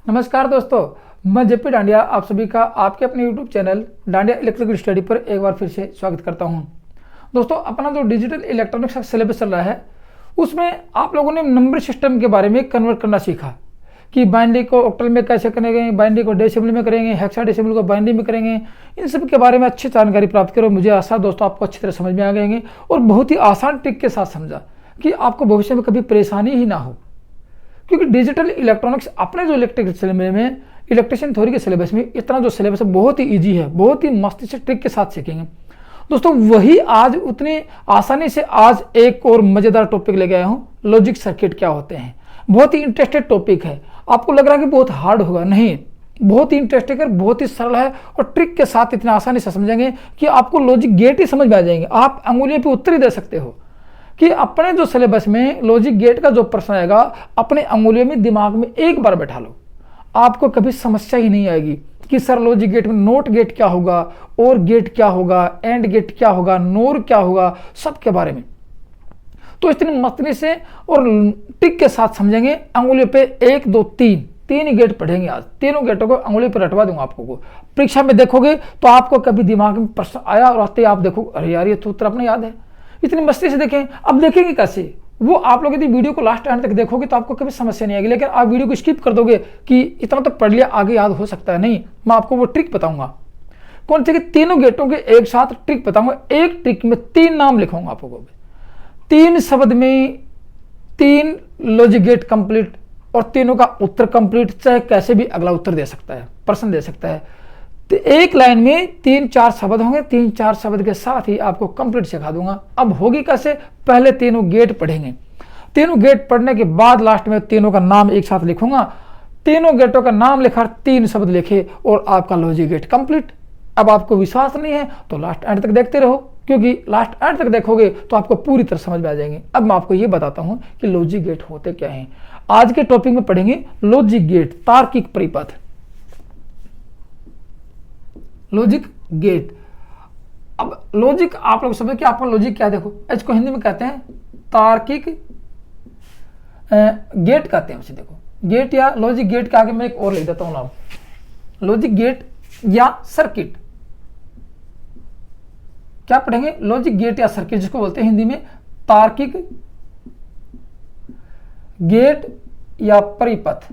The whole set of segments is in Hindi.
नमस्कार दोस्तों, मैं जेपी डांडिया आप सभी का आपके अपने YouTube channel dandiya electrical study पर एक बार फिर से स्वागत करता हूं। दोस्तों, अपना जो डिजिटल इलेक्ट्रॉनिक्स का सिलेबस चल रहा है उसमें आप लोगों ने नंबर सिस्टम के बारे में कन्वर्ट करना सीखा कि बाइनरी को ऑक्टल में कैसे करेंगे, बाइनरी को डेसिमल में करेंगे, हेक्साडेसिमल को बाइनरी में करेंगे। इन सब के बारे में अच्छी जानकारी प्राप्त करो। मुझे आशा दोस्तों आपको अच्छी तरह समझ में आ गएंगे और बहुत ही आसान ट्रिक के साथ समझा कि आपको भविष्य में कभी परेशानी ही ना हो, क्योंकि डिजिटल इलेक्ट्रॉनिक्स अपने जो इलेक्ट्रिकल में इलेक्ट्रिशियन थ्योरी के सिलेबस में इतना जो सिलेबस है बहुत ही इजी है, बहुत ही मस्ती से ट्रिक के साथ सीखेंगे। दोस्तों, वही आज उतनी आसानी से आज एक और मजेदार टॉपिक लेके आया हूँ, लॉजिक सर्किट क्या होते हैं। बहुत ही इंटरेस्टेड टॉपिक है। आपको लग रहा है कि बहुत हार्ड होगा, नहीं, बहुत ही इंटरेस्टिंग है, बहुत ही सरल है और ट्रिक के साथ इतनी आसानी से समझेंगे कि आपको लॉजिक गेट ही समझ में आ जाएंगे। आप अंगुलियों पे उत्तर ही दे सकते हो कि अपने जो सिलेबस में लॉजिक गेट का जो प्रश्न आएगा अपने अंगुलियों में दिमाग में एक बार बैठा लो, आपको कभी समस्या ही नहीं आएगी कि सर लॉजिक गेट में नोट गेट क्या होगा, और गेट क्या होगा, एंड गेट क्या होगा, नोर क्या होगा, सब के बारे में। तो इतनी मस्ती से और टिक के साथ समझेंगे। अंगुलियों पे 1 2 3 गेट पढ़ेंगे। आज तीनों गेटों को अंगुली पर रटवा दूंगा आपको को। परीक्षा में देखोगे तो आपको कभी दिमाग में प्रश्न आया और आते आप देखो अरे यार ये तो उत्तर अपने याद है। इतनी मस्ती से देखें। अब देखेंगे कैसे, वो आप लोग यदि वीडियो को लास्ट एंड तक देखोगे तो आपको कभी समस्या नहीं आएगी। लेकिन आप वीडियो को स्किप कर दोगे कि इतना तो पढ़ लिया, आगे याद हो सकता है, नहीं, मैं आपको वो ट्रिक बताऊंगा। कौन से कि तीनों गेटों के एक साथ ट्रिक बताऊंगा। एक ट्रिक में 3 नाम लिखूंगा आपको, 3 शब्द में 3 लॉजिक गेट कंप्लीट और तीनों का उत्तर कंप्लीट, चाहे कैसे भी अगला उत्तर दे सकता है, प्रश्न दे सकता है। तो एक लाइन में 3-4 शब्द होंगे, 3-4 शब्द के साथ ही आपको कंप्लीट सिखा दूंगा। अब होगी कैसे, पहले तीनों गेट पढ़ेंगे, तीनों गेट पढ़ने के बाद लास्ट में तीनों का नाम एक साथ लिखूंगा। तीनों गेटों का नाम लिखा, 3 शब्द लिखे और आपका लॉजिक गेट कंप्लीट। अब आपको विश्वास नहीं है तो लास्ट एंड तक देखते रहो, क्योंकि लास्ट एंड तक देखोगे तो आपको पूरी तरह समझ में आ जाएंगे। अब मैं आपको ये बताता हूं कि लॉजिक गेट होते क्या हैं। आज के टॉपिक में पढ़ेंगे लॉजिक गेट, तार्किक परिपथ, लॉजिक गेट। अब लॉजिक आप लोग समझे कि आपका लॉजिक क्या है। देखो, इसको हिंदी में कहते हैं तार्किक गेट कहते हैं उसे। देखो, गेट या लॉजिक गेट के आगे मैं एक और लिख देता हूं नाम, लॉजिक गेट या सर्किट। क्या पढ़ेंगे, लॉजिक गेट या सर्किट, जिसको बोलते हैं हिंदी में तार्किक गेट या परिपथ।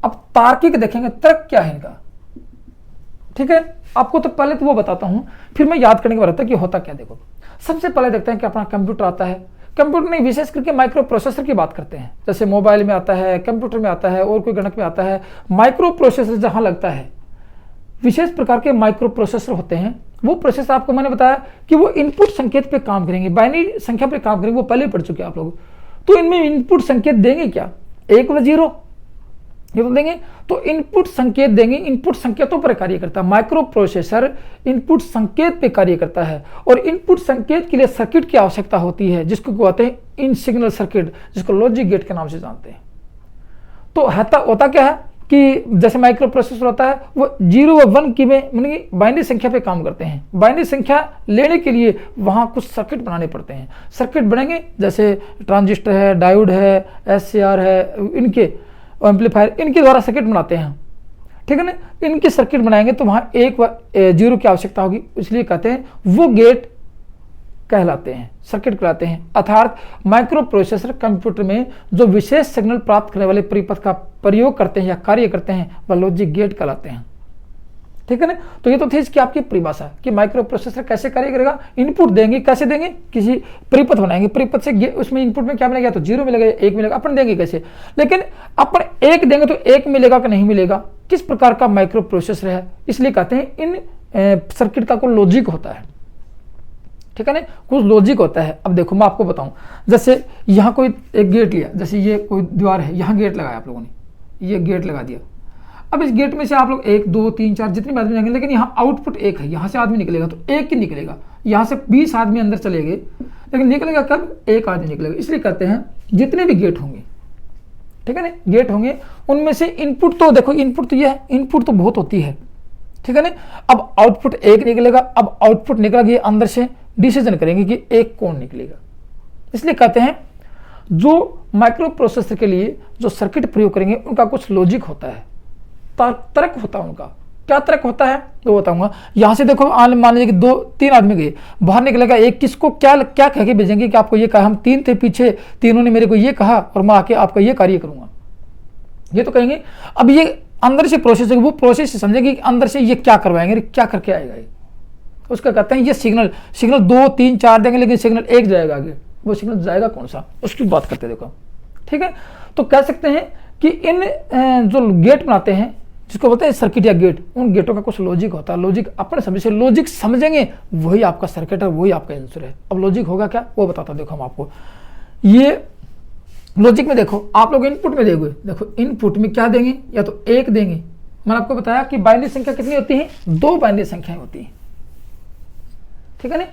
अब तार्किक देखेंगे, तर्क क्या है इनका, ठीक है। आपको तो पहले तो वो बताता हूं, फिर मैं याद करने के बाद बताता कि होता क्या। देखो, सबसे पहले देखते हैं कि अपना कंप्यूटर आता है। कंप्यूटर नहीं, विशेष करके माइक्रो प्रोसेसर की बात करते हैं। जैसे मोबाइल में आता है, कंप्यूटर में आता है और कोई गणक में आता है। माइक्रो प्रोसेसर जहां लगता है, विशेष प्रकार के माइक्रो प्रोसेसर होते हैं। वो प्रोसेसर आपको मैंने बताया कि वो इनपुट संकेत पे काम करेंगे, बाइनरी संख्या पे काम करेंगे। वो पहले पढ़ चुके आप लोग। तो इनमें इनपुट संकेत देंगे क्या, 1 व 0 ये तो देंगे। तो इनपुट संकेत देंगे, इनपुट संकेतों पर कार्य करता है माइक्रो प्रोसेसर, इनपुट संकेत पे कार्य करता है। और इनपुट संकेत के लिए सर्किट की आवश्यकता होती है, जिसको कहते हैं इन सिग्नल सर्किट, जिसको लॉजिक गेट के नाम से जानते हैं। तो होता क्या है कि जैसे माइक्रो प्रोसेसर होता है, वो 0 व 1 की में बाइनरी संख्या पे काम करते हैं। बाइनरी संख्या लेने के लिए वहां कुछ सर्किट बनाने पड़ते हैं। सर्किट बनेंगे जैसे ट्रांजिस्टर है, डायोड है, SCR है, इनके एम्पलीफायर, इनके द्वारा सर्किट बनाते हैं, ठीक है ना। इनके सर्किट बनाएंगे तो वहां 1 व 0 की आवश्यकता होगी, इसलिए कहते हैं वो गेट कहलाते हैं, सर्किट कहलाते हैं। अर्थात माइक्रो प्रोसेसर कंप्यूटर में जो विशेष सिग्नल प्राप्त करने वाले परिपथ का प्रयोग करते हैं या कार्य करते हैं, वह लॉजिक गेट कहलाते हैं, ठीक है ना। तो ये तो थी इसकी आपकी परिभाषा कि माइक्रो प्रोसेसर कैसे कार्य करेगा। इनपुट देंगे, कैसे देंगे, किसी परिपथ बनाएंगे, परिपथ से उसमें इनपुट में क्या मिलेगा, तो 0 मिलेगा, 1 मिलेगा, अपन देंगे कैसे। लेकिन अपन 1 देंगे तो 1 मिलेगा कि नहीं मिलेगा, किस प्रकार का माइक्रो प्रोसेसर है, इसलिए कहते हैं इन सर्किट का कोई लॉजिक होता है, ठीक है ना, कुछ लॉजिक होता है। अब देखो मैं आपको बताऊं, जैसे यहाँ कोई एक गेट लिया, जैसे ये कोई दीवार है, यहाँ गेट लगाया आप लोगों ने, ये गेट लगा दिया। अब इस गेट में से आप लोग 1 2 3 4 जितने भी आदमी जाएंगे, लेकिन यहाँ आउटपुट 1 है, यहाँ से आदमी निकलेगा तो 1 ही निकलेगा। यहाँ से 20 आदमी अंदर चले गए, लेकिन निकलेगा कब, 1 आदमी निकलेगा। इसलिए कहते हैं जितने भी गेट होंगे, ठीक है ना, गेट होंगे, उनमें से इनपुट तो देखो, इनपुट तो ये है, इनपुट तो बहुत होती है, ठीक है ना। अब आउटपुट 1 निकलेगा। अब आउटपुट निकला, ये अंदर से डिसीजन करेंगे कि 1 कौन निकलेगा। इसलिए कहते हैं जो माइक्रो प्रोसेसर के लिए जो सर्किट प्रयोग करेंगे उनका कुछ लॉजिक होता है, तर्क होता है उनका। क्या तर्क होता है वो बताऊंगा। यहाँ से देखो मान लीजिए कि 2-3 आदमी गए, बाहर निकलेगा एक, किसको क्या क्या कह के भेजेंगे कि आपको ये कहा, हम 3 थे पीछे, तीनों ने मेरे को ये कहा और मैं आके आपका ये कार्य करूंगा, ये तो कहेंगे। अब ये अंदर से प्रोसेस है, वो प्रोसेस से समझेंगे कि अंदर से ये क्या करवाएंगे, क्या करके आएगा ये। उसका कहते हैं ये सिग्नल 2, 3, 4 देंगे लेकिन सिग्नल एक जाएगा आगे, वो सिग्नल जाएगा कौन सा, उसकी बात करते देखो। ठीक है, तो कह सकते हैं कि इन जो गेट बनाते हैं जिसको बोलते हैं सर्किट या गेट, उन गेटों का कुछ लॉजिक होता है। लॉजिक अपने समझ से लॉजिक समझेंगे वही आपका सर्किट है, वही आपका आंसर है। अब लॉजिक होगा क्या वो बताता हूं, देखो हम आपको। ये लॉजिक में देखो आप लोग इनपुट में देंगे, देखो इनपुट में क्या देंगे, या तो 1 देंगे। मैंने आपको बताया कि बाइनरी संख्या कितनी होती है, 2 बाइनरी संख्याएं होती हैं। ठीक है ना,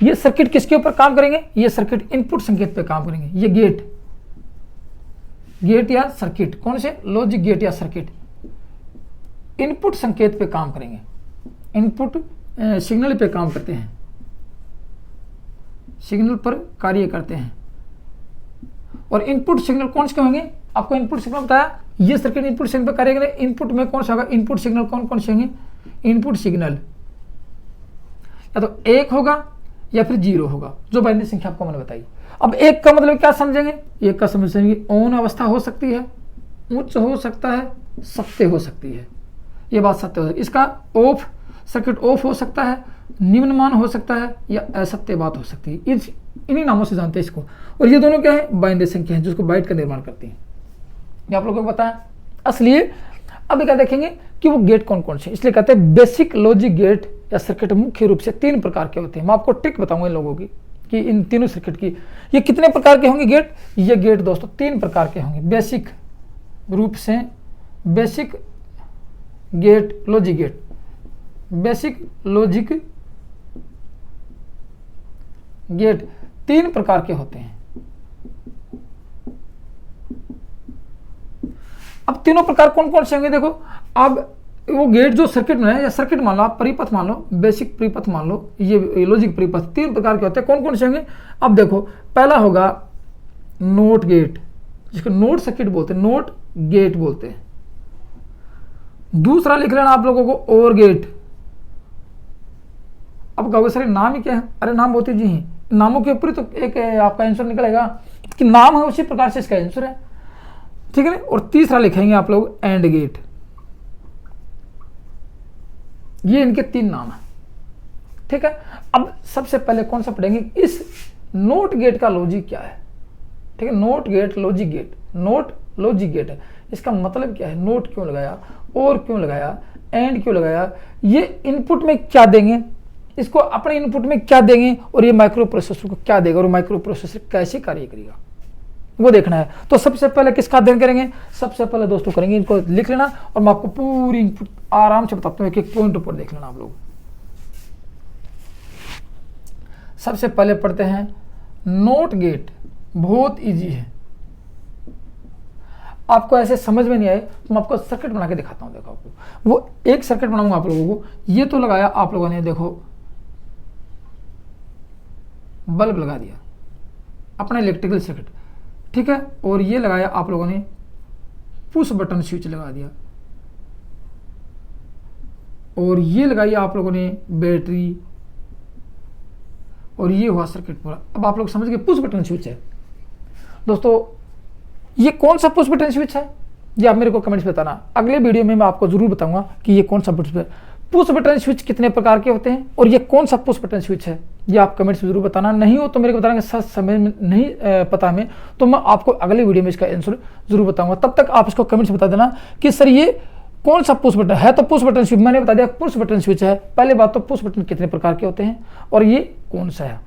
ये सर्किट किसके ऊपर काम करेंगे, ये सर्किट इनपुट संकेत पे काम करेंगे। ये गेट या सर्किट, कौन से, लॉजिक गेट या सर्किट इनपुट संकेत पे काम करेंगे, इनपुट सिग्नल पे काम करते हैं, सिग्नल पर कार्य करते हैं। और इनपुट सिग्नल कौन से होंगे, आपको इनपुट सिग्नल बताया, ये सर्किट इनपुट सिग्नल पर कार्य करेंगे। इनपुट में कौन सा होगा, इनपुट सिग्नल कौन से होंगे, इनपुट सिग्नल या तो 1 होगा या फिर 0 होगा, जो बाइनरी संख्या आपको मैंने बताई। अब 1 का मतलब क्या समझेंगे, 1 का समझेंगे ऑन अवस्था हो सकती है, उच्च हो सकता है, सत्य हो सकती है, ये बात सत्य है। इसका ऑफ, सर्किट ऑफ हो सकता है, निम्न मान हो सकता है, या असत्य बात हो सकती है। इन्हीं नामों से जानते हैं इसको। और ये दोनों क्या है, बाइनरी संख्या है जिसको बाइट का निर्माण करती है। ये आप लोगों को बताया। इसलिए अब क्या देखेंगे कि वो गेट कौन कौन से, इसलिए कहते हैं बेसिक लॉजिक गेट या सर्किट मुख्य रूप से 3 प्रकार के होते हैं। मैं आपको ट्रिक बताऊंगा इन लोगों की कि इन तीनों सर्किट की ये कितने प्रकार के होंगे गेट। ये गेट दोस्तों 3 प्रकार के होंगे बेसिक रूप से, basic gate, logic gate, basic logic gate 3 प्रकार के होते हैं। अब तीनों प्रकार कौन कौन से होंगे देखो। अब वो गेट जो सर्किट में है, या सर्किट मान लो आप, परिपथ मान लो, बेसिक परिपथ मान लो, ये लॉजिक परिपथ 3 प्रकार के होते हैं। कौन कौन से होंगे, अब देखो पहला होगा नोट गेट, जिसको नोट सर्किट बोलते हैं, नोट गेट बोलते हैं। दूसरा लिख लेना आप लोगों को और गेट। अब कहोगे सर नाम ही क्या है, अरे नाम बहुत जी हैं, नामों के ऊपर तो एक आपका आंसर निकलेगा कि नाम है, उसी प्रकार से इसका आंसर है। ठीक है ना। और तीसरा लिखेंगे आप लोग एंड गेट। ये इनके 3 नाम है। ठीक है। अब सबसे पहले कौन सा पढ़ेंगे, इस नोट गेट का लॉजिक क्या है। ठीक है, not gate, logic gate, not logic gate है, इसका मतलब क्या है, नोट क्यों लगाया, और क्यों लगाया, एंड क्यों लगाया, ये इनपुट में क्या देंगे, इसको अपने इनपुट में क्या देंगे, और ये माइक्रो प्रोसेसर को क्या देगा, और माइक्रो प्रोसेसर कैसे कार्य करेगा वो देखना है। तो सबसे पहले किसका अध्ययन करेंगे, सबसे पहले दोस्तों करेंगे, इनको लिख लेना और मैं आपको पूरी इनपुट आराम से बताता हूँ, एक एक पॉइंट ऊपर देख लेना आप लोग। सबसे पहले पढ़ते हैं नोट गेट, बहुत इजी है, आपको ऐसे समझ में नहीं आए तो मैं आपको सर्किट बना के दिखाता हूं। देखो आपको वो एक सर्किट बनाऊंगा आप लोगों को। ये तो लगाया आप लोगों ने, देखो बल्ब लगा दिया, अपना इलेक्ट्रिकल सर्किट, ठीक है। और ये लगाया आप लोगों ने पुश बटन स्विच लगा दिया, और ये लगाई आप लोगों ने बैटरी, और ये हुआ सर्किट पूरा। अब आप लोग समझ गए पुश बटन स्विच है। दोस्तों ये कौन सा पुश बटन स्विच है, ये आप मेरे को कमेंट्स में बताना। अगले वीडियो में मैं आपको जरूर बताऊंगा कि ये कौन सा पुश बटन स्विच कितने प्रकार के होते हैं, और ये कौन सा पुश बटन स्विच है, ये आप कमेंट्स में जरूर बताना। नहीं हो तो मेरे को बताएंगे, सच समय में नहीं पता में तो मैं आपको अगले वीडियो में इसका आंसर जरूर बताऊंगा। तब तक आप इसको कमेंट्स बता देना कि सर ये कौन सा पुश बटन है। तो पुश बटन स्विच मैंने बता दिया, पुश बटन स्विच है। पहले बात तो पुश बटन कितने प्रकार के होते हैं और ये कौन सा है,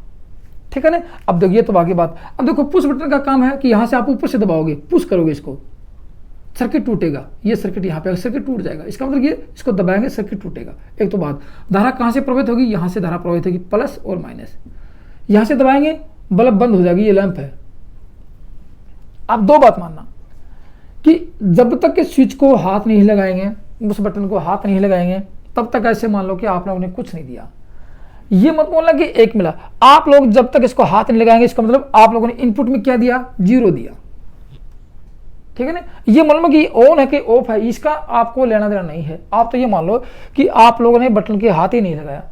ठीक है ना। अब देखिए तो आगे बात, अब देखो पुश बटन का काम है कि यहां से आप ऊपर से दबाओगे, पुश करोगे इसको, सर्किट टूटेगा। ये सर्किट यहाँ पे सर्किट टूट जाएगा, इसका मतलब ये इसको दबाएंगे सर्किट टूटेगा। एक तो बात, धारा कहाँ से प्रभावित होगी, यहाँ से धारा प्रभावित होगी, प्लस और माइनस। यहाँ से दबाएंगे बल्ब बंद हो जाएगी, ये लैंप है। आप दो बात मानना कि जब तक के स्विच को हाथ नहीं लगाएंगे, उस बटन को हाथ नहीं लगाएंगे, तब तक ऐसे मान लो कि आप लोगों ने कुछ नहीं दिया। ये मत बोलना कि 1 मिला। आप लोग जब तक इसको हाथ नहीं लगाएंगे, इसका मतलब आप लोगों ने इनपुट में क्या दिया, 0 दिया, ठीक है ना। ये मान लो कि ऑन है कि ऑफ है, इसका आपको लेना देना नहीं है। आप तो ये मान लो कि आप लोगों ने बटन के हाथ ही नहीं लगाया,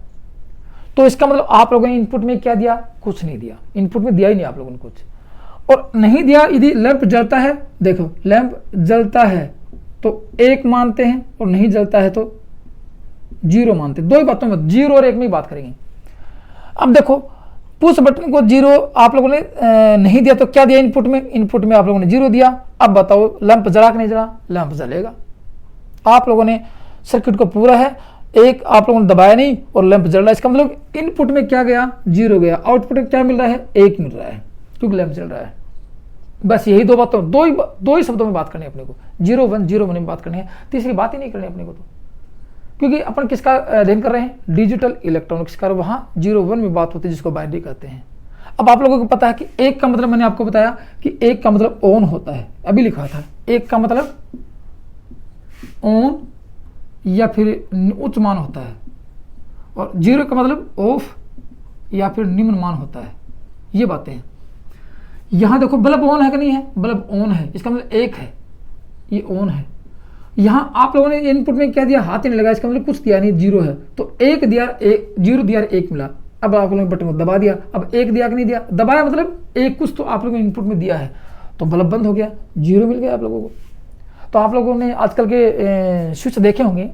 तो इसका मतलब आप लोगों ने इनपुट में क्या दिया, कुछ नहीं दिया, इनपुट में दिया ही नहीं आप लोगों ने कुछ। और नहीं दिया, यदि लैंप जलता है, देखो लैंप जलता है तो 1 मानते हैं, और नहीं जलता है तो 0 मानते हैं। दो ही बातों में 0 और 1 में ही बात करेंगे। अब देखो पुश बटन को 0 आप लोगों ने नहीं दिया तो क्या दिया इनपुट में, इनपुट में आप लोगों ने 0 दिया। अब बताओ लैंप जला कि नहीं जला, लैंप जलेगा। आप लोगों ने सर्किट को पूरा है, एक आप लोगों ने दबाया नहीं और लैंप जल रहा है, इसका मतलब इनपुट में क्या गया, 0 गया। आउटपुट में क्या मिल रहा है, 1 मिल रहा है, क्योंकि लैंप जल रहा है। बस यही दो बातों, दो ही शब्दों में बात करनी है अपने को, 0 1 में बात करनी है, तीसरी बात ही नहीं करनी अपने को। तो क्योंकि अपन किसका अध्ययन कर रहे हैं, डिजिटल इलेक्ट्रॉनिक्स का, वहां 0 1 में बात होती है, जिसको बाइनरी कहते हैं। अब आप लोगों को पता है कि 1 का मतलब, मैंने आपको बताया कि 1 का मतलब ऑन होता है, अभी लिखा था। 1 का मतलब ऑन या फिर उच्च मान होता है, और 0 का मतलब ऑफ या फिर निम्न मान होता है। ये बातें हैं। यहां देखो बल्ब ऑन है कि नहीं है, बल्ब ऑन है, इसका मतलब 1 है, ये ऑन है। यहां आप लोगों ने इनपुट में क्या दिया, हाथ ही नहीं लगाया, इसका मतलब कुछ दिया नहीं, 0 है, तो 1 दिया, 0 दिया, 1 मिला। अब आप लोगों ने बटन को दबा दिया, अब 1 दिया कि नहीं दिया, दबाया मतलब 1 कुछ तो आप लोगों ने इनपुट में दिया है, तो बल्ब बंद हो गया, 0 मिल गया आप लोगों को। तो आप लोगों ने आजकल के स्विच देखे होंगे,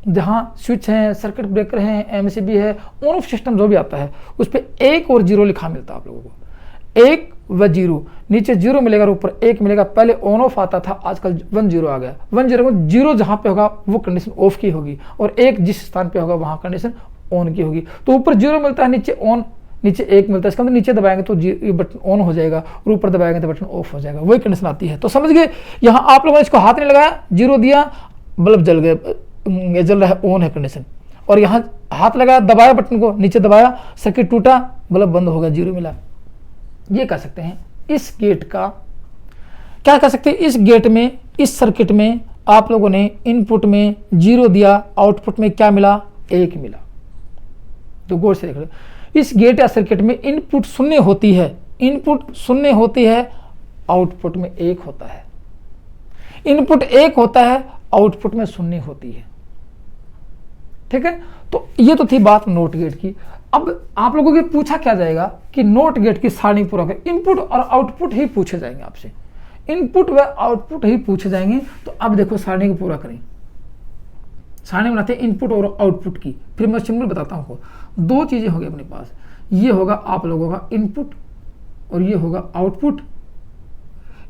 जहां स्विच हैं, सर्किट ब्रेकर हैं, एमसीबी है, ऑन ऑफ सिस्टम जो भी आता है, उस पर 1 और 0 लिखा मिलता है आप लोगों को। 1 व 0, नीचे 0 मिलेगा और ऊपर 1 मिलेगा। पहले ऑन ऑफ आता था, आजकल 1 0 आ गया। 1 0 जहां पे होगा वो कंडीशन ऑफ की होगी, और 1 जिस स्थान पे होगा वहां कंडीशन ऑन की होगी। तो ऊपर 0 मिलता है, नीचे ऑन, नीचे 1 मिलता है, इसका मतलब नीचे दबाएंगे तो ये बटन ऑन हो जाएगा, और ऊपर दबाएंगे तो बटन ऑफ हो जाएगा, वही कंडीशन आती है। तो समझ गए, यहाँ आप लोगों ने इसको हाथ नहीं लगाया, 0 दिया, बल्ब जल गया, जल रहा है, ऑन है कंडीशन। और यहाँ हाथ लगाया, दबाया बटन को, नीचे दबाया, सर्किट टूटा, बल्ब बंद हो गया, 0 मिला। ये कह सकते हैं इस गेट का, क्या कह सकते हैं, इस गेट में, इस सर्किट में आप लोगों ने इनपुट में 0 दिया, आउटपुट में क्या मिला, 1 मिला। तो गौर से देख लो, इस गेट या सर्किट में इनपुट 0 होती है, इनपुट 0 होती है, आउटपुट में 1 होता है। इनपुट 1 होता है, आउटपुट में 0 होती है, ठीक है। तो ये तो थी बात नोट गेट की। अब आप लोगों के पूछा क्या जाएगा कि नोट गेट की सारणी पूरा कर, इनपुट और आउटपुट ही पूछे जाएंगे आपसे, इनपुट व आउटपुट ही पूछे जाएंगे। तो अब देखो सारणी को पूरा करें, सारणी बनाते हैं इनपुट और आउटपुट की। फिर मैं सिंबल बताता हूँ आपको। 2 चीजें होगी अपने पास, ये होगा आप लोगों का इनपुट और ये होगा आउटपुट।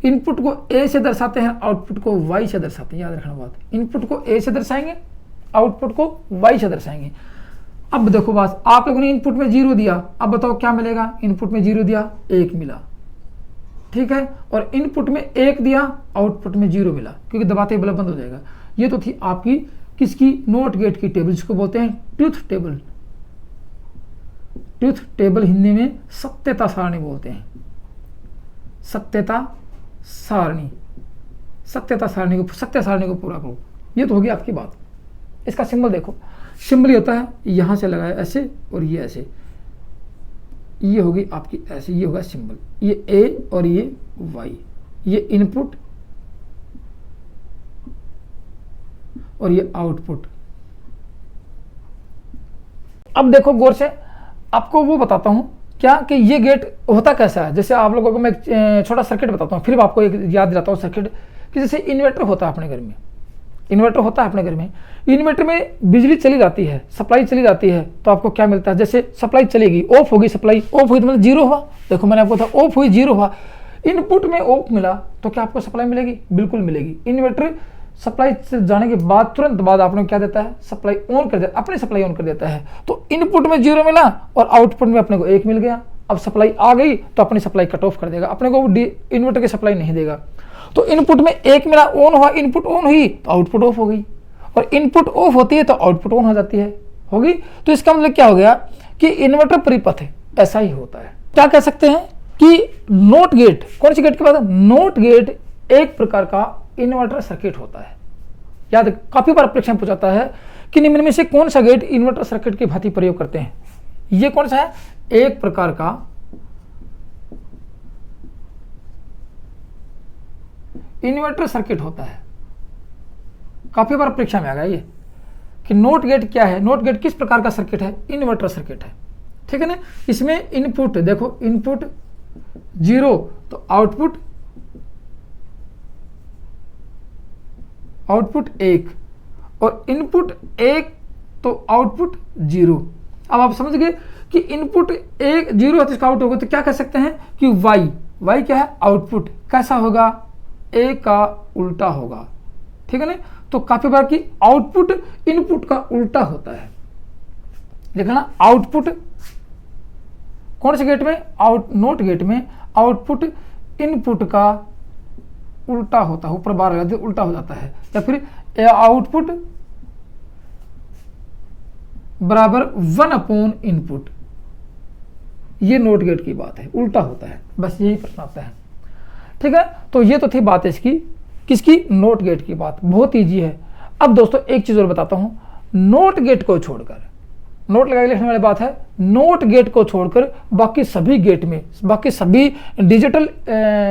इनपुट को ए से दर्शाते हैं, आउटपुट को वाई से दर्शाते हैं, याद रखना बात। इनपुट को ए से दर्शाएंगे, आउटपुट को वाई से दर्शाएंगे। अब देखो बात, आप लोगों ने इनपुट में 0 दिया, अब बताओ क्या मिलेगा, इनपुट में 0 दिया, 1 मिला, ठीक है। और इनपुट में 1 दिया, आउटपुट में 0 मिला, क्योंकि दबाते ही बल्ब बंद हो जाएगा। ये तो थी आपकी किसकी, नोट गेट की टेबल, जिसको बोलते हैं truth table. Truth table Hindi में सत्यता सारणी बोलते हैं, सत्यता सारणी। सत्यता सारणी को, सत्य सारणी को पूरा करो। ये तो होगी आपकी बात। इसका सिंबल देखो, सिंबल होता है यहां से लगाया ऐसे और ये ऐसे, ये होगी आपकी ऐसे, ये होगा सिंबल, ये ए और ये वाई, ये इनपुट और ये आउटपुट। अब देखो गौर से, आपको वो बताता हूं क्या कि ये गेट होता कैसा है। जैसे आप लोगों को मैं एक छोटा सर्किट बताता हूं, फिर आपको एक याद दिलाता हूं सर्किट, कि जैसे इन्वर्टर होता है अपने घर में, इन्वर्टर होता है अपने घर में, इन्वर्टर में बिजली चली जाती है, सप्लाई चली जाती है, तो आपको क्या मिलता है, जैसे सप्लाई चलेगी, ऑफ होगी, सप्लाई ऑफ हुई तो मतलब 0 हुआ। देखो मैंने आपको कहा ऑफ हुई, 0 हुआ। इनपुट में ऑफ मिला तो क्या आपको सप्लाई मिलेगी, बिल्कुल मिलेगी। इन्वर्टर सप्लाई से जाने के बाद तुरंत बाद आपने क्या देता है, सप्लाई ऑन कर देता, अपनी सप्लाई ऑन कर देता है। तो इनपुट में 0 मिला और आउटपुट में अपने को 1 मिल गया। अब सप्लाई आ गई तो अपनी सप्लाई कट ऑफ कर देगा, अपने को इन्वर्टर की सप्लाई नहीं देगा। तो इनपुट में 1 मिला, ऑन हुआ, इनपुट ऑन हुई तो आउटपुट ऑफ हो गई, और इनपुट ऑफ होती है तो आउटपुट ऑन हो जाती है, होगी। तो इसका मतलब क्या हो गया कि इन्वर्टर परिपथ है, ऐसा ही होता है। क्या कह सकते हैं कि नोट गेट, कौन सी गेट की बात है, नोट गेट एक प्रकार का इन्वर्टर सर्किट होता है। याद, काफी बार प्रश्न पूछाता है कि निम्न में से कौन सा गेट इन्वर्टर सर्किट की भांति प्रयोग करते हैं। ये कौन सा है, एक प्रकार का इन्वर्टर सर्किट होता है। काफी बार परीक्षा में आ गया ये कि नोट गेट क्या है, नोट गेट किस प्रकार का सर्किट है, इन्वर्टर सर्किट है, ठीक है ना। इसमें इनपुट देखो, इनपुट 0 तो आउटपुट 1 और इनपुट 1 तो आउटपुट 0। अब आप समझ गए कि इनपुट 1 0 है तो इसका आउट होगा, तो क्या कह सकते हैं कि y क्या है, आउटपुट कैसा होगा, a का उल्टा होगा, ठीक है ना। तो काफी बार की आउटपुट इनपुट का उल्टा होता है, लिखना आउटपुट कौन से गेट में, नोट गेट में आउटपुट इनपुट का उल्टा होता है, ऊपर बार लगा उल्टा हो जाता है, या फिर आउटपुट बराबर 1 इनपुट, ये नोट गेट की बात है, उल्टा होता है, बस यही प्रश्न आता है, ठीक है। तो ये तो थी बात इसकी, किसकी, नोट गेट की बात, बहुत ईजी है। अब दोस्तों एक चीज और बताता हूं, नोट गेट को छोड़कर, नोट लगा के लिखने वाली बात है, नोट गेट को छोड़कर बाकी सभी गेट में, बाकी सभी डिजिटल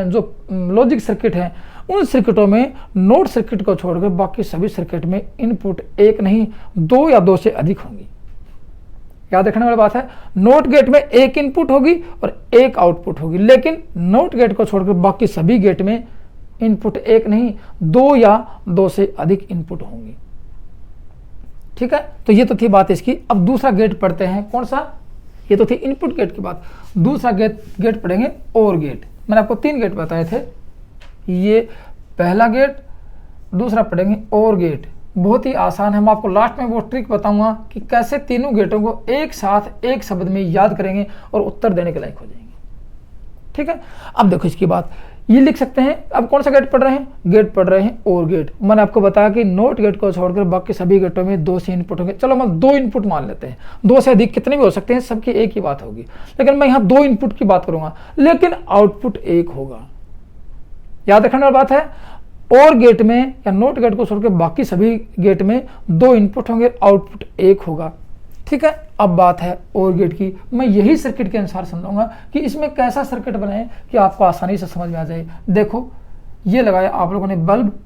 जो लॉजिक सर्किट हैं उन सर्किटों में नोट सर्किट को छोड़कर बाकी सभी सर्किट में इनपुट 1 नहीं 2 या 2 से अधिक होंगी। याद रखने वाली बात है, नोट गेट में 1 इनपुट होगी और 1 आउटपुट होगी, लेकिन नोट गेट को छोड़कर बाकी सभी गेट में इनपुट 1 नहीं 2 या 2 से अधिक इनपुट होंगी, ठीक है। तो ये तो थी बात इसकी। अब दूसरा गेट पढ़ते हैं, कौन सा, ये तो थी इनपुट गेट की बात, दूसरा गेट पढ़ेंगे और गेट। मैंने आपको 3 गेट बताए थे, ये पहला गेट, दूसरा पढ़ेंगे और गेट, बहुत ही आसान है। मैं आपको लास्ट में वो ट्रिक बताऊंगा कि कैसे तीनों गेटों को एक साथ एक शब्द में याद करेंगे और उत्तर देने के लायक हो जाएंगे, ठीक है। अब देखो इसकी बात, ये लिख सकते हैं। अब कौन सा गेट पढ़ रहे हैं, गेट पढ़ रहे हैं और गेट। मैंने आपको बताया कि नोट गेट को छोड़कर बाकी सभी गेटों में 2 से इनपुट होंगे, चलो हम 2 इनपुट मान लेते हैं, 2 से अधिक कितने भी हो सकते हैं, सबकी एक ही बात होगी, लेकिन मैं यहाँ 2 इनपुट की बात करूंगा, लेकिन आउटपुट 1 होगा। याद रखने वाली बात है, और गेट में या नोट गेट को छोड़कर बाकी सभी गेट में 2 इनपुट होंगे, आउटपुट 1 होगा, ठीक है। अब बात है और गेट की, मैं यही सर्किट के अनुसार समझाऊंगा कि इसमें कैसा सर्किट बनाए कि आपको आसानी से समझ में आ जाए। देखो ये लगाया आप लोगों ने बल्ब,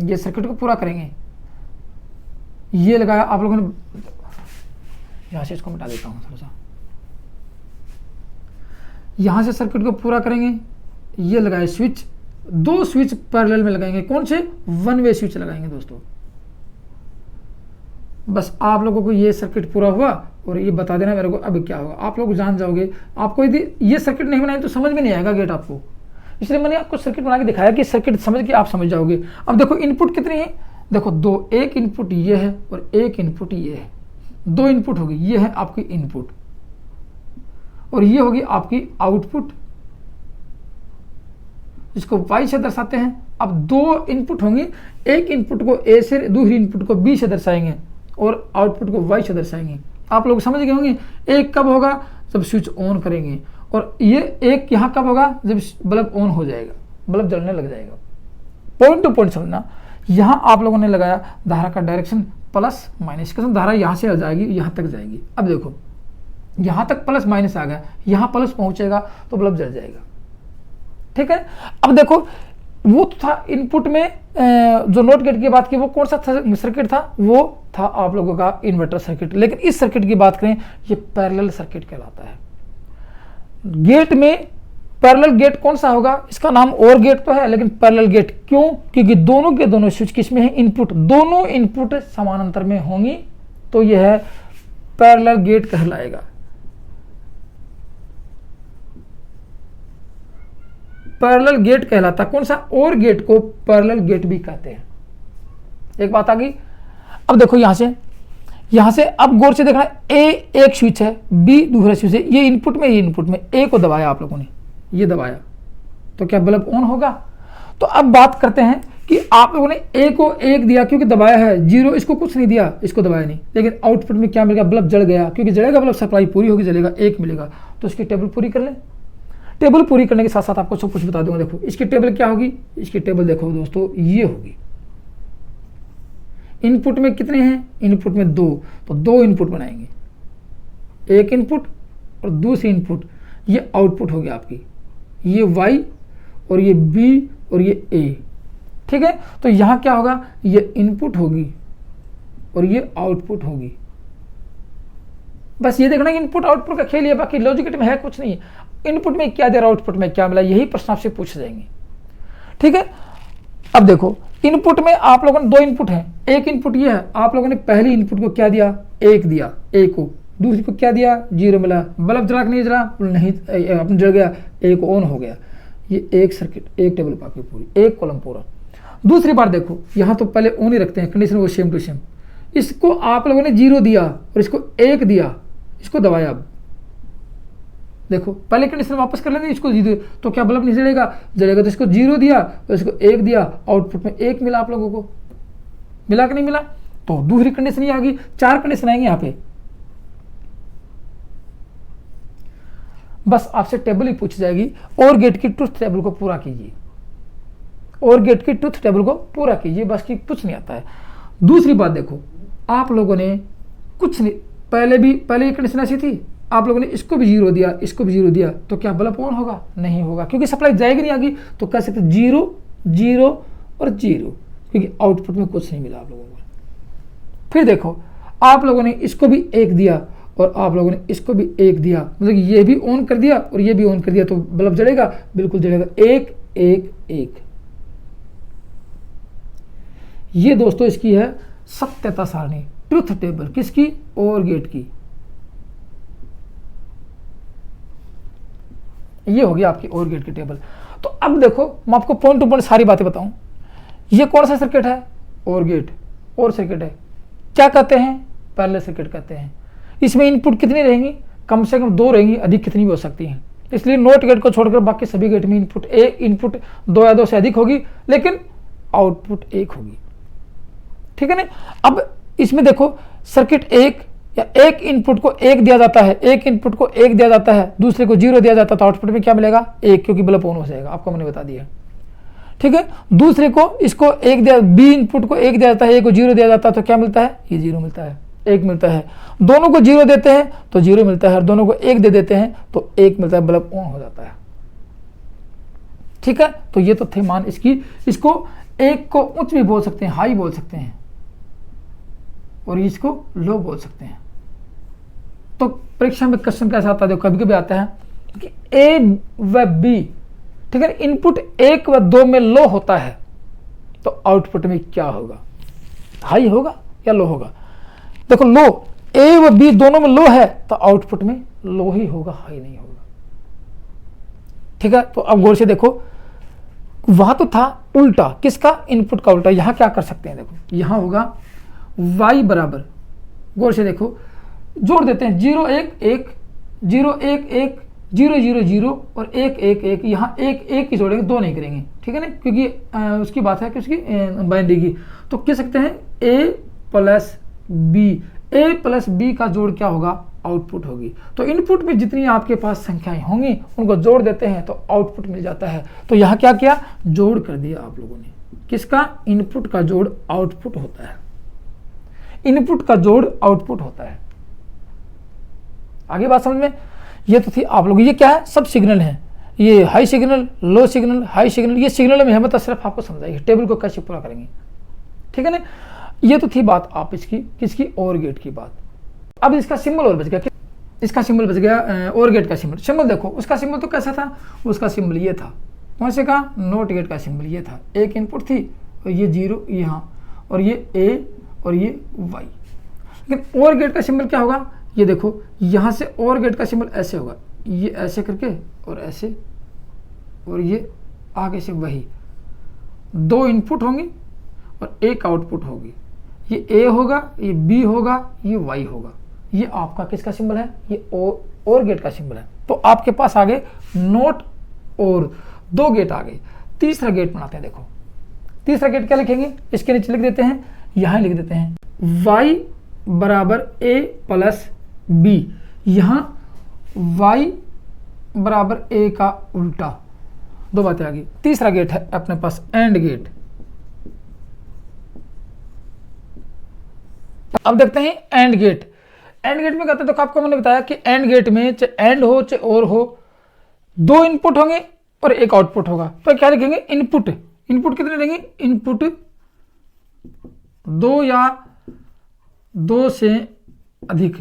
ये सर्किट को पूरा करेंगे, ये लगाया आप लोगों ने, यहां से इसको मिटा देता हूं थोड़ा सा, यहां से सर्किट को पूरा करेंगे, ये लगाए स्विच, 2 स्विच पैरेलल में लगाएंगे, कौन से, 1 वे स्विच लगाएंगे दोस्तों। बस आप लोगों को ये सर्किट पूरा हुआ और ये बता देना मेरे को अब क्या होगा, आप लोग जान जाओगे। आपको यदि ये सर्किट नहीं बनाए तो समझ में नहीं आएगा गेट आपको, इसलिए मैंने आपको सर्किट बना के दिखाया कि सर्किट समझ के आप समझ जाओगे। अब देखो इनपुट कितनी है, देखो 2, 1 इनपुट ये है और 1 इनपुट ये है, 2 इनपुट होगी, ये है आपकी इनपुट और ये होगी आपकी आउटपुट, इसको y से दर्शाते हैं। अब 2 इनपुट होंगे, एक इनपुट को a से, दूसरी इनपुट को b से दर्शाएंगे और आउटपुट को y से दर्शाएंगे। आप लोग समझ गए होंगे, एक कब होगा, जब स्विच ऑन करेंगे, और ये एक यहाँ कब होगा, जब बल्ब ऑन हो जाएगा, बल्ब जलने लग जाएगा। पॉइंट टू पॉइंट समझना, यहाँ आप लोगों ने लगाया धारा का डायरेक्शन प्लस माइनस, इसका धारा यहाँ से आ जाएगी, यहाँ तक जाएगी। अब देखो यहाँ तक प्लस माइनस आ गया, यहाँ प्लस पहुँचेगा तो बल्ब जल जाएगा, ठीक है। अब देखो वो तो था इनपुट में जो नोट गेट की बात की, वो कौन सा सर्किट था, वो था आप लोगों का इन्वर्टर सर्किट। लेकिन इस सर्किट की बात करें, ये पैरेलल सर्किट कहलाता है। गेट में पैरेलल गेट कौन सा होगा, इसका नाम और गेट तो है, लेकिन पैरेलल गेट क्यों, क्योंकि दोनों के दोनों स्विच किसमें है, इनपुट, दोनों इनपुट समानांतर में होंगी, तो यह है पैरेलल गेट कहलाएगा। पैरेलल गेट कहलाता कौन सा, और गेट को पैरेलल गेट भी कहते हैं। एक बात आ गई। अब देखो यहां से अब गौर से देखना, ए एक स्विच है, बी दूसरा स्विच है, ये इनपुट में, ये इनपुट में, ए को दबाया आप लोगों ने, ये दबाया तो क्या बल्ब ऑन होगा। तो अब बात करते हैं कि आप लोगों ने ए को 1 दिया क्योंकि दबाया है, 0 इसको कुछ नहीं दिया, इसको दबाया नहीं, लेकिन आउटपुट में क्या मिलेगा, बल्ब जल गया, क्योंकि जलेगा बल्ब, सप्लाई पूरी होगी, जलेगा, 1 मिलेगा। तो इसकी टेबल पूरी कर लें। टेबल पूरी करने के साथ साथ आपको सब कुछ बता दूंगा। देखो इसकी टेबल क्या होगी, इसकी टेबल देखो दोस्तों, ये होगी। इनपुट में कितने हैं, इनपुट में 2, तो 2 इनपुट बनाएंगे, एक इनपुट और दूसरी इनपुट, ये आउटपुट हो गया आपकी, ये y और ये b और ये a, ठीक है। तो यहाँ क्या होगा, ये इनपुट होगी और ये आउटपुट होगी। बस ये देखना कि इनपुट आउटपुट का खेल है, बाकी लॉजिक में है कुछ नहीं। इनपुट में क्या दे रहा, आउटपुट में क्या मिला, यही प्रश्न आपसे पूछ जाएंगे, ठीक है। अब देखो इनपुट में आप लोगों ने दो इनपुट है, एक इनपुट ये है, आप लोगों ने पहली इनपुट को क्या दिया, एक दिया, एक को, दूसरी को क्या दिया, 0 मिला। बल्ब जला कि नहीं जला, नहीं, अपने जल गया, एक ऑन हो गया। ये एक सर्किट, एक टेबल पाकी पूरी, एक कॉलम पूरा। दूसरी बार देखो, यहाँ तो पहले ऑन ही रखते हैं, कंडीशन वो सेम टू सेम। इसको आप लोगों ने 0 दिया और इसको 1 दिया, इसको दबाया। अब देखो पहले कंडीशन वापस कर लेंगे, इसको 0 तो क्या बल्ब नहीं जलेगा, जलेगा। तो इसको 0 दिया और इसको 1 दिया, आउटपुट में 1 मिला। आप लोगों को मिला कि नहीं मिला। तो दूसरी कंडीशन ये आ गई, 4 कंडीशन आएंगे यहाँ पे। बस आपसे टेबल ही पूछ जाएगी, और गेट की ट्रुथ टेबल को पूरा कीजिए, और गेट की ट्रुथ टेबल को पूरा कीजिए, बस की कुछ नहीं आता है। दूसरी बात देखो, आप लोगों ने कुछ नहीं, पहले ये कंडीशन ऐसी थी, आप लोगों ने इसको भी 0 दिया, इसको भी 0 दिया, तो क्या बल्ब ऑन होगा, नहीं होगा, क्योंकि सप्लाई जाएगी नहीं आगे। तो कह सकते 0 0 और 0, क्योंकि आउटपुट में कुछ नहीं मिला आप लोगों को। फिर देखो आप लोगों ने इसको भी 1 दिया और आप लोगों ने इसको भी 1 दिया, मतलब ये भी ऑन कर दिया और ये भी ऑन कर दिया, तो बल्ब जलेगा, बिल्कुल जलेगा। 1 1 1। ये दोस्तों इसकी है सत्यता सारणी, ट्रुथ टेबल, किसकी, और गेट की। ये होगी आपकी और गेट की टेबल। तो अब देखो मैं आपको पॉइंट टू पॉइंट सारी बातें बताऊं। ये कौन सा सर्किट है, और गेट, और सर्किट है, क्या कहते हैं, पैरेलल सर्किट कहते हैं। इसमें इनपुट कितनी रहेंगी, कम से कम 2 रहेंगी, अधिक कितनी भी हो सकती हैं। इसलिए नोट गेट को छोड़कर बाकी सभी गेट में इनपुट इनपुट 2 या 2 से अधिक होगी, लेकिन आउटपुट 1 होगी, ठीक है ना। अब इसमें देखो सर्किट 1 या एक इनपुट को 1 दिया जाता है, एक इनपुट को 1 दिया जाता है, दूसरे को 0 दिया जाता है, तो आउटपुट में क्या मिलेगा, 1, क्योंकि बल्ब ऑन हो जाएगा, आपको मैंने बता दिया, ठीक है। दूसरे को इसको 1 दिया, बी इनपुट को 1 दिया जाता है, ए को 0 दिया जाता है, तो क्या मिलता है, ये 0 मिलता है, 1 मिलता है। दोनों को 0 देते हैं तो 0 मिलता है, और दोनों को 1 दे देते हैं तो 1 मिलता है, बल्ब ऑन हो जाता है, ठीक है। तो ये तो थे मान इसकी। इसको 1 को उच्च भी बोल सकते हैं, हाई बोल सकते हैं, और इसको लो बोल सकते हैं। तो परीक्षा में क्वेश्चन कैसा आता है, कभी कभी आता है कि ए व बी, ठीक है, इनपुट 1 व 2 में लो होता है, तो आउटपुट में क्या होगा, हाई होगा या लो होगा। देखो लो, ए व बी दोनों में लो है, तो आउटपुट में लो ही होगा, हाई नहीं होगा, ठीक है। तो अब गौर से देखो, वहां तो था उल्टा, किसका, इनपुट का उल्टा। यहां क्या कर सकते हैं, देखो यहां होगा y बराबर, गौर से देखो, जोड़ देते हैं 0 1 1 0 1 1 0 0 0 और 1 1 1। यहाँ 1 1 ही जोड़ेंगे, 2 नहीं करेंगे, ठीक है ना, क्योंकि उसकी बात है कि उसकी बाइनरी की। तो कह सकते हैं a plus b, a plus b का जोड़ क्या होगा, आउटपुट होगी। तो इनपुट में जितनी आपके पास संख्याएं होंगी उनको जोड़ देते हैं तो आउटपुट मिल जाता है। तो यहाँ क्या किया, जोड़ कर दिया आप लोगों ने, किसका, इनपुट का जोड़ आउटपुट होता है, इनपुट का जोड़ आउटपुट होता है। आगे बात समझ में। ये तो थी आप लोग, ये क्या है, सब सिग्नल है, ये high signal, low signal, high signal, ये सिग्नल में है, मतलब सिर्फ आपको समझाइए टेबल को कैसे पूरा करेंगे, ठीक है ना। ये तो थी बात आप इसकी, किसकी, और गेट की बात। अब इसका सिंबल और बच गया, इसका सिंबल बच गया, और गेट का सिंबल। सिंबल देखो, उसका सिंबल तो कैसा था, उसका सिंबल ये था, कौन से का, नोट गेट का सिंबल ये था। एक इनपुट थी और ये 0 यहाँ, और ये ए और ये वाई। लेकिन और गेट का सिंबल क्या होगा, ये देखो यहाँ से और गेट का सिंबल ऐसे होगा, ये ऐसे करके और ऐसे, और ये आगे से वही, 2 इनपुट होंगी और 1 आउटपुट होगी। ये ए होगा, ये बी होगा, ये वाई होगा। ये आपका किसका सिंबल है, ये और गेट का सिंबल है। तो आपके पास आ गए नोट और 2 गेट आ गए। तीसरा गेट बनाते हैं। देखो तीसरा गेट क्या लिखेंगे, इसके नीचे लिख देते हैं, यहाँ लिख देते हैं y बराबर a प्लस बी। यहाँ y बराबर a का उल्टा, 2 बातें आ गई। तीसरा गेट है अपने पास एंड गेट। अब देखते हैं एंड गेट। एंड गेट में कहते हैं, तो आपको मैंने बताया कि एंड गेट में चाहे एंड हो चाहे और हो, दो इनपुट होंगे और एक आउटपुट होगा। तो क्या लिखेंगे, इनपुट। इनपुट कितने लेंगे, इनपुट दो या दो से अधिक,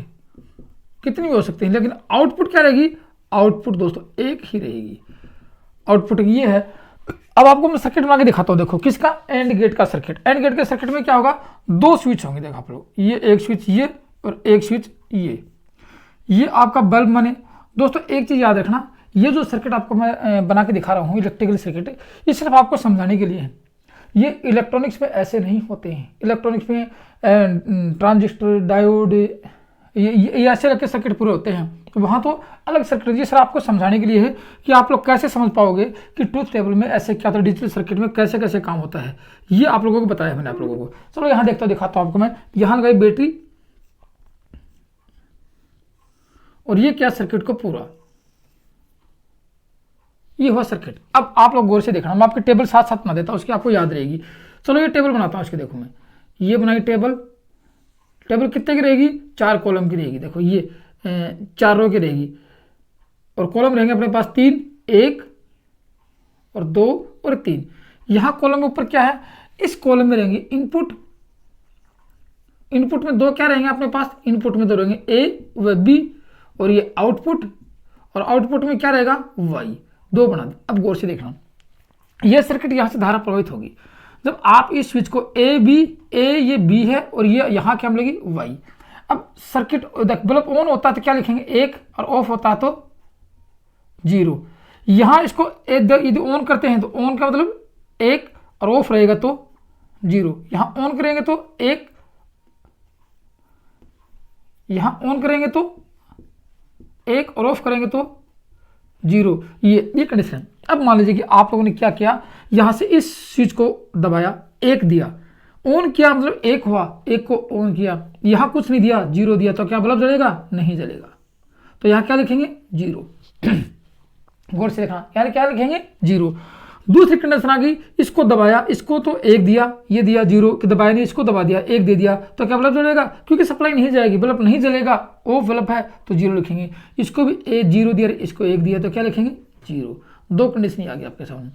कितनी भी हो सकती है, लेकिन आउटपुट क्या रहेगी, आउटपुट दोस्तों एक ही रहेगी। आउटपुट ये है। अब आपको मैं सर्किट बना के दिखाता हूं, देखो किसका, एंड गेट का सर्किट। एंड गेट के सर्किट में क्या होगा, दो स्विच होंगे, देखो आप लोग, ये एक स्विच ये और एक स्विच ये आपका बल्ब माने। दोस्तों एक चीज याद रखना, ये जो सर्किट आपको मैं बना के दिखा रहा हूँ इलेक्ट्रिकल सर्किट, ये सिर्फ आपको समझाने के लिए है। ये इलेक्ट्रॉनिक्स में ऐसे नहीं होते हैं। इलेक्ट्रॉनिक्स में ट्रांजिस्टर, डायोड, ये ऐसे रखे सर्किट पूरे होते हैं, तो वहाँ तो अलग सर्किट। ये सर आपको समझाने के लिए है कि आप लोग कैसे समझ पाओगे कि ट्रूथ टेबल में ऐसे क्या होता है, डिजिटल सर्किट में कैसे कैसे काम होता है, ये आप लोगों को बताया मैंने आप लोगों को। चलो यहाँ देखता हूँ, दिखाता हूँ आपको मैं। यहाँ लगाई बैटरी और ये क्या सर्किट को पूरा, ये हुआ सर्किट। अब आप लोग गौर से देखना, मैं आपकी टेबल साथ साथ बना देता हूँ, उसकी आपको याद रहेगी। चलो ये टेबल बनाता हूँ, इसके देखो मैं ये बनाई टेबल। टेबल कितने की रहेगी, 4 कॉलम की रहेगी। देखो ये 4 रो की रहेगी और कॉलम रहेंगे अपने पास 3, 1 और 2 और 3। यहाँ कॉलम के ऊपर क्या है, इस कॉलम में रहेंगे इनपुट। इनपुट में 2 क्या रहेंगे अपने पास, इनपुट में 2 रहेंगे ए व बी, और ये आउटपुट, और आउटपुट में क्या रहेगा, वाई। 2 बना दे। अब गौर से देखना, यह सर्किट यहां से धारा प्रवाहित होगी जब आप इस स्विच को ए बी, ये बी है और ये यहां क्या मिलेगी, वाई। अब सर्किट बल्ब ऑन होता है तो क्या लिखेंगे 1, और ऑफ होता है तो 0। यहां इसको यदि ऑन करते हैं तो ऑन का मतलब 1 और ऑफ रहेगा तो 0। यहां ऑन करेंगे तो 1, यहां ऑन करेंगे तो 1 और ऑफ करेंगे तो 0। ये कंडीशन। अब मान लीजिए कि आप लोगों ने क्या किया, यहां से इस स्विच को दबाया, 1 दिया, ऑन किया मतलब 1 हुआ, 1 को ऑन किया, यहां कुछ नहीं दिया, 0 दिया, तो क्या बल्ब जलेगा, नहीं जलेगा। तो यहां क्या लिखेंगे, 0। गौर से देखना, यानी क्या लिखेंगे, 0। दूसरी कंडीशन आ गई, इसको दबाया, इसको तो 1 दिया, ये दिया 0, कि दबाया नहीं, इसको दबा दिया, 1 दे दिया, तो क्या बल्ब जलेगा, क्योंकि सप्लाई नहीं जाएगी, बल्ब नहीं जलेगा, ऑफ बल्ब है तो 0 लिखेंगे। इसको भी 0 दिया, इसको 1 दिया, तो क्या लिखेंगे, 0। 2 कंडीशन आ गई आपके सामने।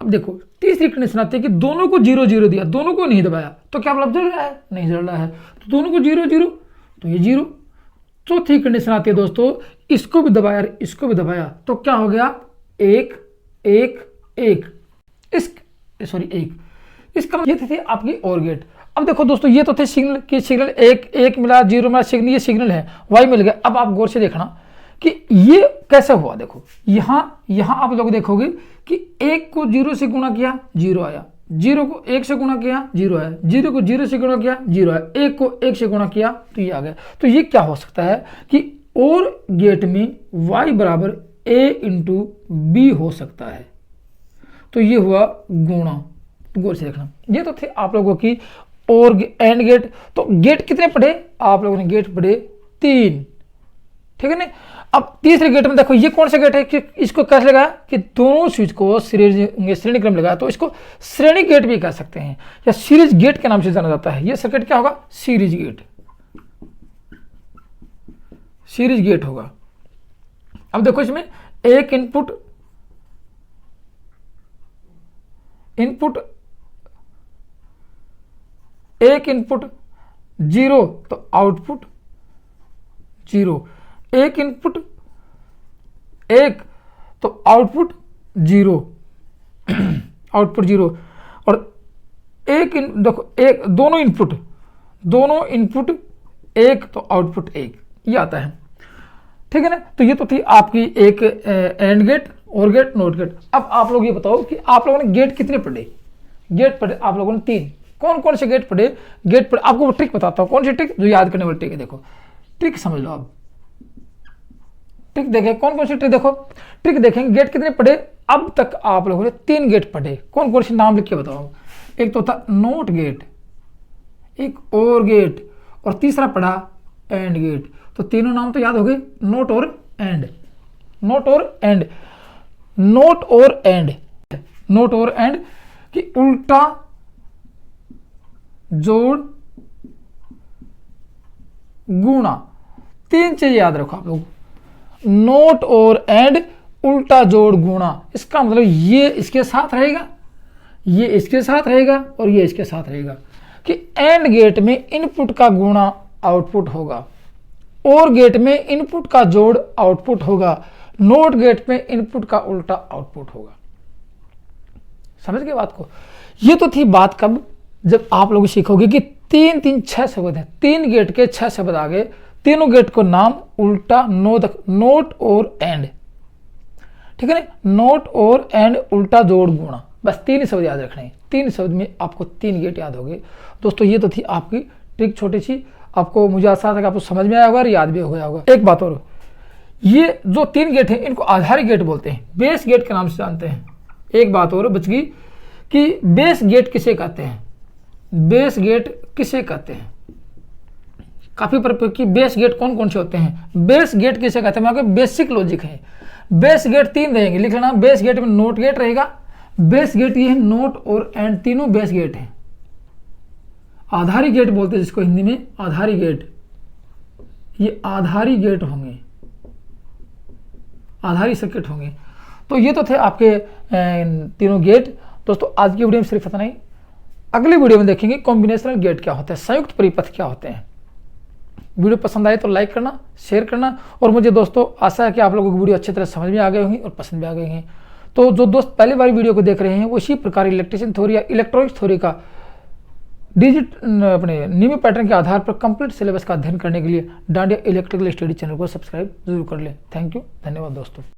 अब देखो तीसरी कंडीशन आती है कि दोनों को 0 0 दिया, दोनों को नहीं दबाया, तो क्या बल्ब जल रहा है, नहीं जल रहा है, तो दोनों को 0 0, तो ये 0। चौथी कंडीशन आती है दोस्तों, इसको भी दबाया, इसको भी दबाया, तो क्या हो गया, 1 1 1, इसका ये थी आपकी और गेट। अब देखो दोस्तों, ये तो थे सिग्नल कि सिग्नल 1 मिला, 0 मिला, सिग्नल ये सिग्नल है, वाई मिल गया। अब आप गौर से देखना कि ये कैसे हुआ। देखो यहां आप लोग देखोगे कि 1 को 0 से गुणा किया, 0 आया, 0 को 1 से गुणा किया, 0 आया, 0 को 0 से गुणा किया, 0 आया, 1 को 1 से गुणा किया, तो ये आ गया। तो ये क्या हो सकता है कि और गेट में y बराबर a इंटू बी हो सकता है, तो ये हुआ गुणा। गौर से देखना, ये तो थे आप लोगों की और एंड गेट। तो गेट कितने पढ़े आप लोगों ने, गेट पढ़े 3, ठीक है ना। अब तीसरे गेट में देखो, ये कौन सा गेट है, कि इसको कैसे लगाया कि दोनों स्विच को श्रेणी क्रम लगाया, तो इसको श्रेणी गेट भी कह सकते हैं या सीरीज गेट के नाम से जाना जाता है। ये सर्किट क्या होगा, सीरीज गेट, सीरीज गेट होगा। अब देखो इसमें एक इनपुट एक इनपुट 0 तो आउटपुट 0, एक इनपुट 1 तो आउटपुट 0, आउटपुट 0, और देखो एक दोनों इनपुट 1 तो आउटपुट 1, ये आता है, ठीक है ना। तो ये तो थी आपकी एक एंड गेट, और गेट, नॉट गेट। अब आप लोग ये बताओ कि आप लोगों ने गेट कितने पढ़े, गेट पढ़े आप लोगों ने 3। कौन कौन से गेट पढ़े, आपको ट्रिक बताता हूं, कौन सी ट्रिक, जो याद करने वाली ट्रिक है। देखो ट्रिक समझ लो, आप ट्रिक देखें, कौन कौन सी ट्रिक, देखो ट्रिक देखेंगे, गेट कितने पढ़े अब तक आप लोगों ने, 3 गेट पढ़े। कौन कौन से नाम लिख के बताओ, एक तो था नॉट गेट, एक और गेट, और तीसरा पढ़ा एंड गेट। तो तीनों नाम तो याद हो गए, नॉट और एंड, नॉट और एंड, नॉट और एंड, नॉट और एंड कि उल्टा जोड़ गुणा। तीन चीज याद रखो आप लोग, नोट और एंड, उल्टा जोड़ गुणा। इसका मतलब ये इसके साथ रहेगा, ये इसके साथ रहेगा और ये इसके साथ रहेगा कि एंड गेट में इनपुट का गुणा आउटपुट होगा, और गेट में इनपुट का जोड़ आउटपुट होगा, नोट गेट में इनपुट का उल्टा आउटपुट होगा। समझ गए बात को? ये तो थी बात कब, जब आप लोग सीखोगे कि 3 3 6 शब्द हैं, 3 गेट के 6 शब्द आ गए, तीनों गेट को नाम उल्टा नोट और एंड, ठीक है ना, नोट और एंड, उल्टा जोड़ गुणा, बस 3 ही शब्द याद रखने हैं। 3 शब्द में आपको 3 गेट याद हो गए। दोस्तों ये तो थी आपकी ट्रिक छोटी सी, आपको मुझे आशा है कि आपको समझ में आया होगा और याद भी हो गया होगा। एक बात और, ये जो 3 गेट हैं इनको आधारी गेट बोलते हैं, बेस गेट के नाम से जानते हैं। एक बात और बच गई कि बेस गेट किसे कहते हैं, बेस गेट किसे कहते हैं, काफी पर कि बेस गेट कौन कौन से होते हैं, बेस गेट किसे कहते हैं, वहां बेसिक लॉजिक है। बेस गेट 3 रहेंगे, लिख लेना, बेस गेट में नोट गेट रहेगा, बेस गेट ये है नोट और एंड, तीनों बेस गेट हैं। आधारी गेट बोलते हैं जिसको हिंदी में आधारी गेट, ये आधारी गेट होंगे, आधारी सर्किट होंगे। तो ये तो थे आपके तीनों गेट। दोस्तों आज की वीडियो में सिर्फ इतना ही, अगली वीडियो में देखेंगे कॉम्बिनेशनल गेट क्या होते हैं, संयुक्त परिपथ क्या होते हैं। वीडियो पसंद आए तो लाइक करना, शेयर करना, और मुझे दोस्तों आशा है कि आप लोगों को वीडियो अच्छी तरह समझ में आ गए होंगे और पसंद भी आ गए हैं। तो जो दोस्त पहली बार वीडियो को देख रहे हैं वो इसी प्रकार इलेक्ट्रिशियन थ्योरी या इलेक्ट्रॉनिक्स थ्योरी का अपने नियमित पैटर्न के आधार पर कंप्लीट सिलेबस का अध्ययन करने के लिए डांडिया इलेक्ट्रिकल स्टडी चैनल को सब्सक्राइब जरूर कर लें। थैंक यू, धन्यवाद दोस्तों।